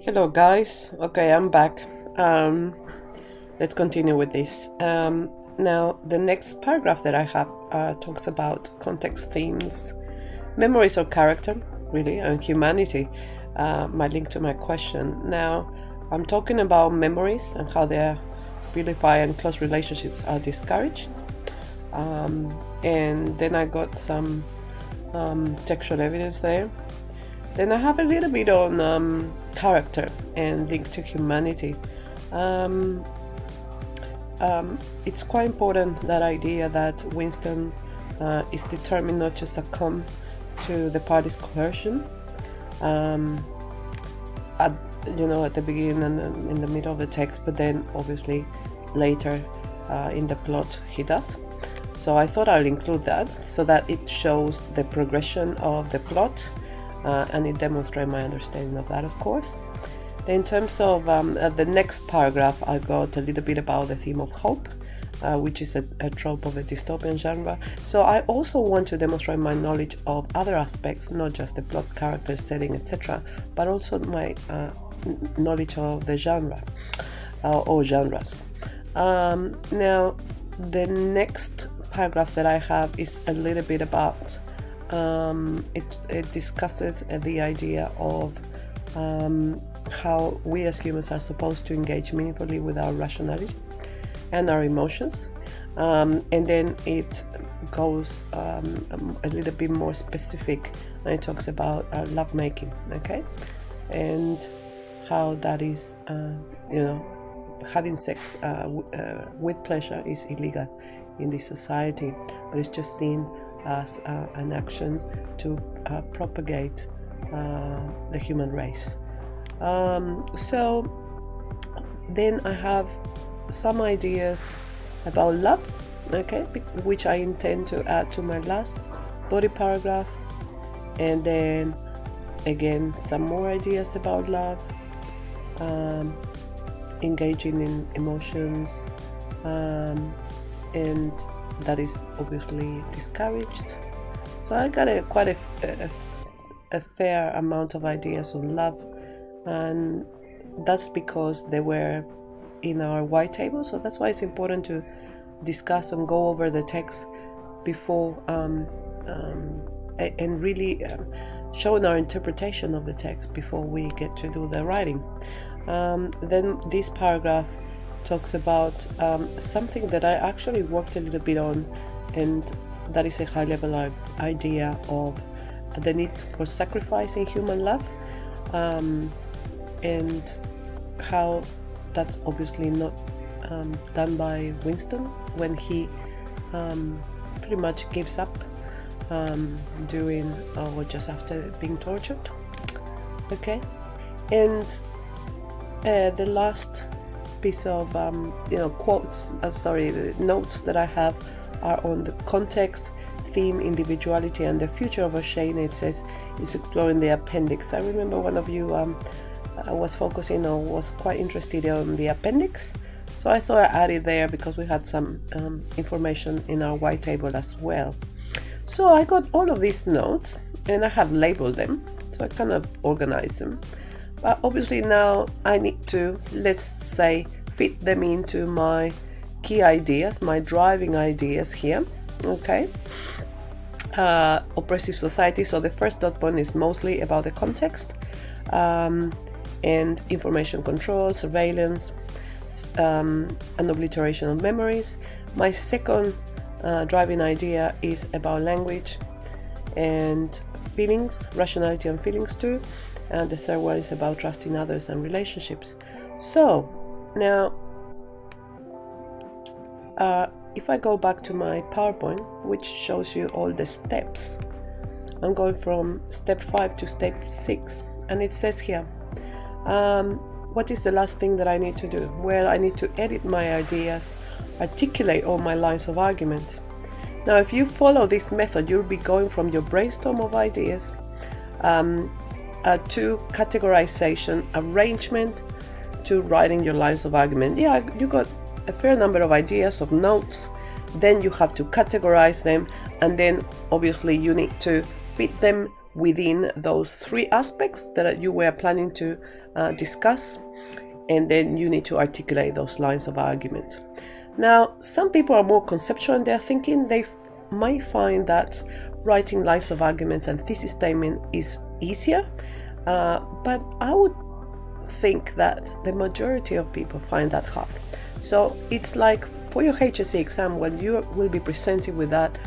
Hello, guys. Okay, I'm back. Um, let's continue with this. Now, the next paragraph that I have talks about context, themes, memories or character, really, and humanity. My link to my question. Now, I'm talking about memories and how their vilify and close relationships are discouraged. And then I got some textual evidence there. Then I have a little bit on character and link to humanity. It's quite important, that idea that Winston is determined not to succumb to the party's coercion. At the beginning and in the middle of the text, but then obviously later in the plot he does. So I thought I'll include that so that it shows the progression of the plot. And it demonstrates my understanding of that, of course. In terms of the next paragraph, I got a little bit about the theme of hope, which is a trope of a dystopian genre. So I also want to demonstrate my knowledge of other aspects, not just the plot, characters, setting, etc., but also my knowledge of the genre or genres. Now, the next paragraph that I have is a little bit about it discusses the idea of how we as humans are supposed to engage meaningfully with our rationality and our emotions, and then it goes a little bit more specific, and it talks about lovemaking, okay, and how that is having sex with pleasure is illegal in this society, but it's just seen as an action to propagate the human race. So then I have some ideas about love, okay, which I intend to add to my last body paragraph, and then again some more ideas about love, engaging in emotions, and that is obviously discouraged. So I got quite a fair amount of ideas on love, and that's because they were in our white table. So that's why it's important to discuss and go over the text before and really showing our interpretation of the text before we get to do the writing. Then this paragraph talks about something that I actually worked a little bit on, and that is a high-level idea of the need for sacrifice in human love, and how that's obviously not done by Winston when he pretty much gives up during or just after being tortured. Okay, and the last piece of notes that I have are on the context, theme, individuality, and the future of O'Shane. It says it's exploring the appendix. I remember one of you was focusing or was quite interested on the appendix, so I thought I added there because we had some information in our white table as well. So I got all of these notes and I have labeled them, so I kind of organized them. But obviously now I need to, let's say, fit them into my key ideas, my driving ideas here, okay? Oppressive society. So the first dot point is mostly about the context and information control, surveillance, and obliteration of memories. My second driving idea is about language and feelings, rationality and feelings too. And the third one is about trusting others and relationships. So now, if I go back to my PowerPoint, which shows you all the steps, I'm going from step 5 to step 6, and it says here, what is the last thing that I need to do? Well, I need to edit my ideas, articulate all my lines of argument. Now, if you follow this method, you'll be going from your brainstorm of ideas to categorization, arrangement, to writing your lines of argument. Yeah, you got a fair number of ideas, of notes, then you have to categorize them, and then obviously you need to fit them within those three aspects that you were planning to discuss, and then you need to articulate those lines of argument. Now, some people are more conceptual in their thinking. They might find that writing lines of arguments and thesis statement is easier, but I would think that the majority of people find that hard. So it's like for your HSC exam, when you will be presented with that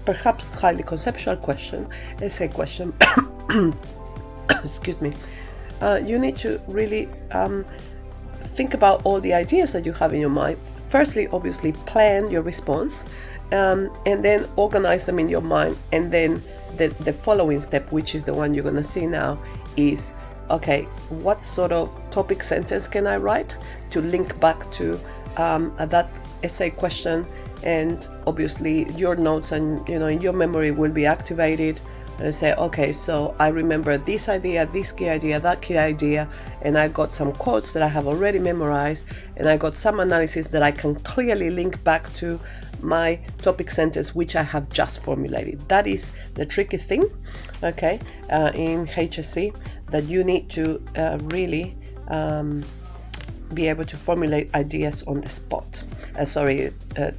perhaps highly conceptual question, essay question, excuse me, you need to really think about all the ideas that you have in your mind. Firstly, obviously, plan your response, and then organize them in your mind. And then the following step, which is the one you're going to see now, is, okay, what sort of topic sentence can I write to link back to that essay question? And obviously, your notes and in your memory will be activated. And say, okay, so I remember this idea, this key idea, that key idea, and I got some quotes that I have already memorized, and I got some analysis that I can clearly link back to my topic sentence, which I have just formulated. That is the tricky thing, okay, in HSC, that you need to really be able to formulate ideas on the spot.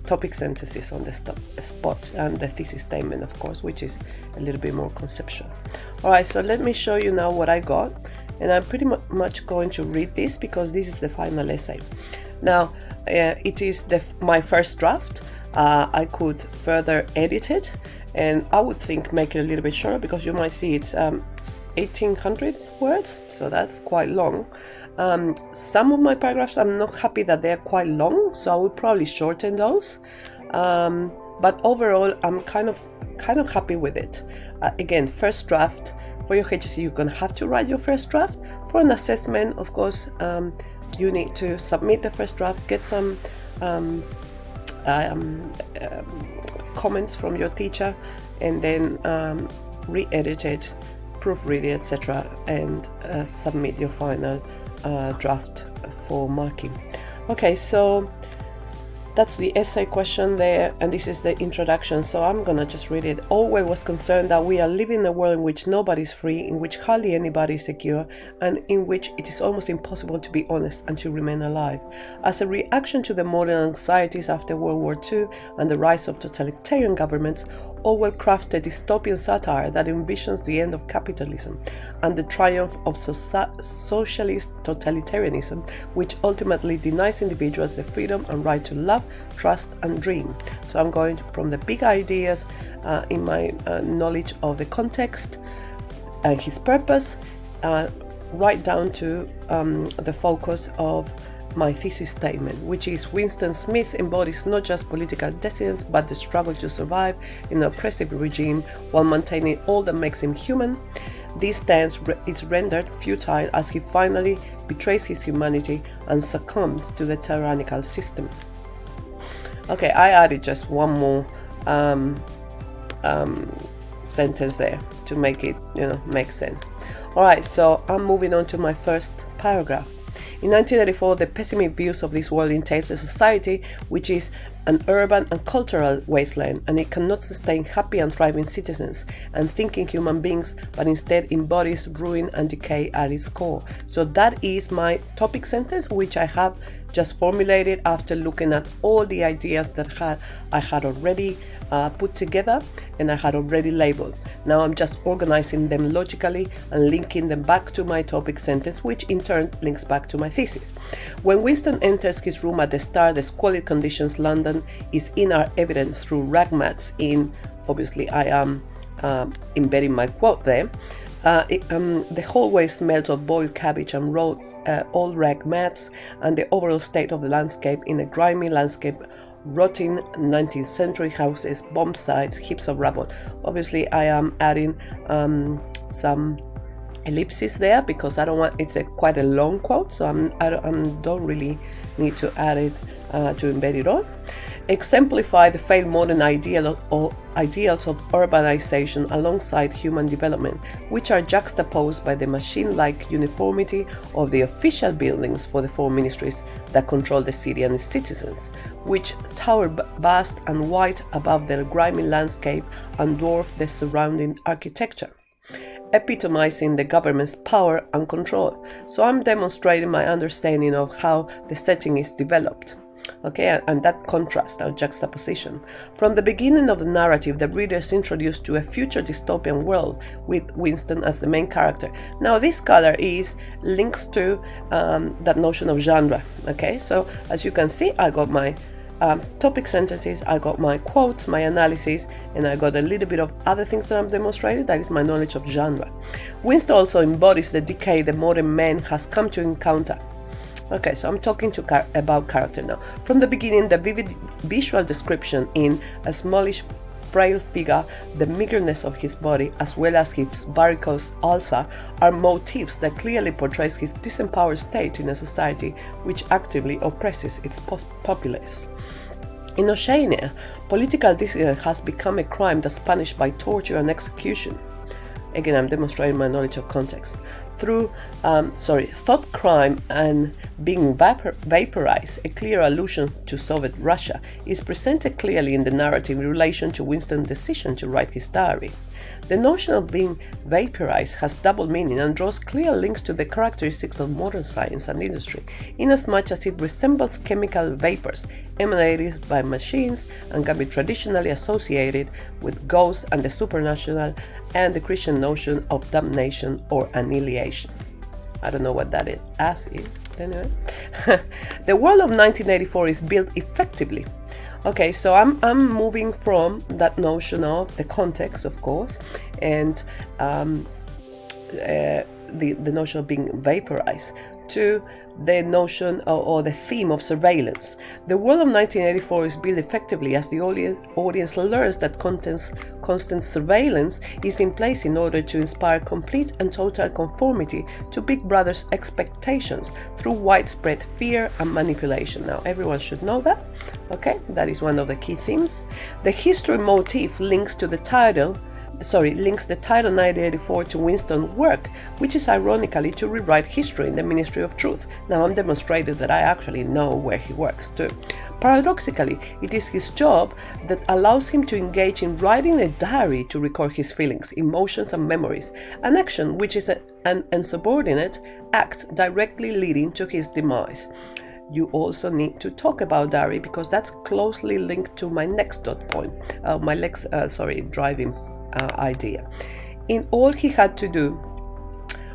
Topic sentences on the spot, and the thesis statement, of course, which is a little bit more conceptual. All right, so let me show you now what I got, and I'm pretty much going to read this because this is the final essay. Now, it is my first draft. I could further edit it, and I would think make it a little bit shorter, because you might see it's 1,800 words, so that's quite long. Some of my paragraphs, I'm not happy that they're quite long, so I would probably shorten those. But overall, I'm kind of happy with it. Again, first draft. For your HSC, you're gonna have to write your first draft. For an assessment, of course, you need to submit the first draft, get some comments from your teacher, and then re-edit it, proofread it, etc., and submit your final draft for marking. Okay, so that's the essay question there, and this is the introduction, so I'm gonna just read it. Orwell was concerned that we are living in a world in which nobody is free, in which hardly anybody is secure, and in which it is almost impossible to be honest and to remain alive. As a reaction to the modern anxieties after World War II and the rise of totalitarian governments, Orwell crafted dystopian satire that envisions the end of capitalism and the triumph of socialist totalitarianism, which ultimately denies individuals the freedom and right to love, trust, and dream. So I'm going from the big ideas in my knowledge of the context and his purpose, right down to the focus of my thesis statement, which is Winston Smith embodies not just political dissidence but the struggle to survive in an oppressive regime while maintaining all that makes him human. This stance is rendered futile as he finally betrays his humanity and succumbs to the tyrannical system. Okay, I added just one more sentence there to make it, make sense. All right, so I'm moving on to my first paragraph. In 1984, the pessimistic views of this world entails a society which is an urban and cultural wasteland, and it cannot sustain happy and thriving citizens and thinking human beings, but instead embodies ruin and decay at its core. So that is my topic sentence, which I have just formulated after looking at all the ideas that I had already put together and I had already labeled. Now I'm just organizing them logically and linking them back to my topic sentence, which in turn links back to my thesis. When Winston enters his room at the start, the squalid conditions London is in are evident through rag mats in, obviously I am embedding my quote there. The hallway smelled of boiled cabbage and old rag mats, and the overall state of the landscape in a grimy landscape, rotting 19th century houses, bomb sites, heaps of rubble. Obviously I am adding some ellipses there because I don't want, it's quite a long quote, so I don't really need to add it to embed it all. Exemplify the failed modern ideals of urbanization alongside human development, which are juxtaposed by the machine-like uniformity of the official buildings for the four ministries that control the city and its citizens, which tower vast and white above their grimy landscape and dwarf the surrounding architecture. epitomizing the government's power and control. So I'm demonstrating my understanding of how the setting is developed. Okay, and that contrast or juxtaposition. From the beginning of the narrative, the reader is introduced to a future dystopian world with Winston as the main character. Now, this color links to that notion of genre. Okay, so as you can see, I got my topic sentences, I got my quotes, my analysis, and I got a little bit of other things that I'm demonstrating. That is my knowledge of genre. Winston also embodies the decay the modern man has come to encounter. Okay, so I'm talking about character now. From the beginning, the vivid visual description in a smallish, frail figure, the meagerness of his body, as well as his varicose ulcer, are motifs that clearly portrays his disempowered state in a society which actively oppresses its populace. In Oceania, political dissidence has become a crime that's punished by torture and execution. Again, I'm demonstrating my knowledge of context. Through thought crime and being vaporized, a clear allusion to Soviet Russia is presented clearly in the narrative in relation to Winston's decision to write his diary. The notion of being vaporized has double meaning and draws clear links to the characteristics of modern science and industry, inasmuch as it resembles chemical vapors emanated by machines and can be traditionally associated with ghosts and the supernatural and the Christian notion of damnation or annihilation. I don't know what that is. Anyway. The world of 1984 is built effectively. Okay, so I'm moving from that notion of the context, of course, and the notion of being vaporized to the notion or the theme of surveillance. The world of 1984 is built effectively as the audience learns that constant surveillance is in place in order to inspire complete and total conformity to Big Brother's expectations through widespread fear and manipulation. Now, everyone should know that. Okay, that is one of the key themes. The history motif links the title 1984 to Winston's work, which is ironically to rewrite history in the Ministry of Truth. Now, I'm demonstrating that I actually know where he works too. Paradoxically, it is his job that allows him to engage in writing a diary to record his feelings, emotions, and memories, an action which is an insubordinate act directly leading to his demise. You also need to talk about diary because that's closely linked to my next driving idea. In all he had to do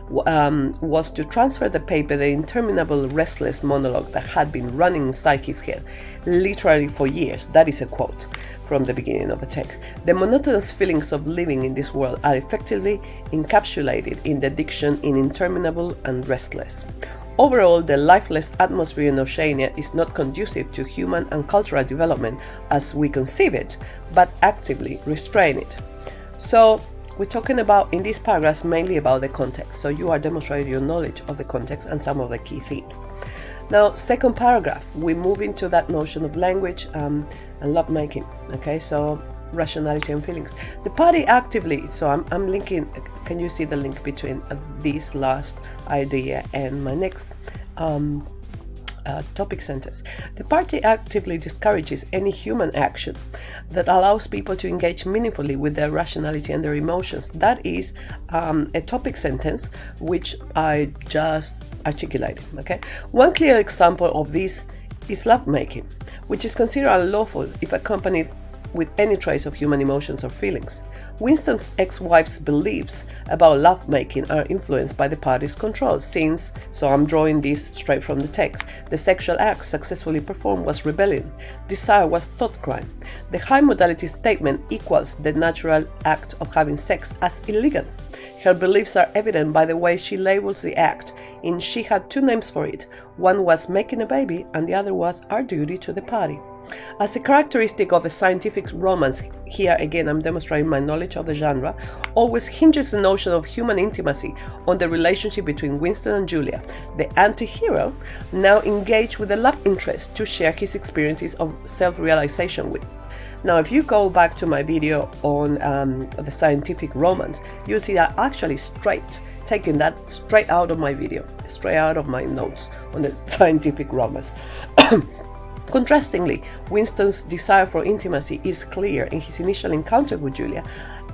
was to transfer the paper, the interminable restless monologue that had been running inside his head literally for years. That is a quote from the beginning of the text. The monotonous feelings of living in this world are effectively encapsulated in the diction in interminable and restless. Overall, the lifeless atmosphere in Oceania is not conducive to human and cultural development as we conceive it, but actively restrain it. So we're talking about, in these paragraphs, mainly about the context. So you are demonstrating your knowledge of the context and some of the key themes. Now, second paragraph, we move into that notion of language and lovemaking. Okay, so rationality and feelings. The party actively, so I'm linking, can you see the link between this last idea and my next topic sentence? The party actively discourages any human action that allows people to engage meaningfully with their rationality and their emotions. That is a topic sentence which I just articulated. Okay, one clear example of this is lovemaking, which is considered unlawful if accompanied with any trace of human emotions or feelings. Winston's ex-wife's beliefs about lovemaking are influenced by the party's control, since, so I'm drawing this straight from the text, the sexual act successfully performed was rebellion, desire was thought crime. The high modality statement equals the natural act of having sex as illegal. Her beliefs are evident by the way she labels the act, and she had two names for it. One was making a baby and the other was our duty to the party. As a characteristic of a scientific romance, here again I'm demonstrating my knowledge of the genre, always hinges the notion of human intimacy on the relationship between Winston and Julia, the anti-hero, now engaged with a love interest to share his experiences of self-realization with. Now, if you go back to my video on the scientific romance, you'll see that actually taking that straight out of my video, straight out of my notes on the scientific romance. Contrastingly, Winston's desire for intimacy is clear in his initial encounter with Julia,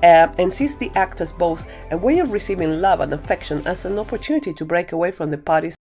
and sees the act as both a way of receiving love and affection as an opportunity to break away from the party's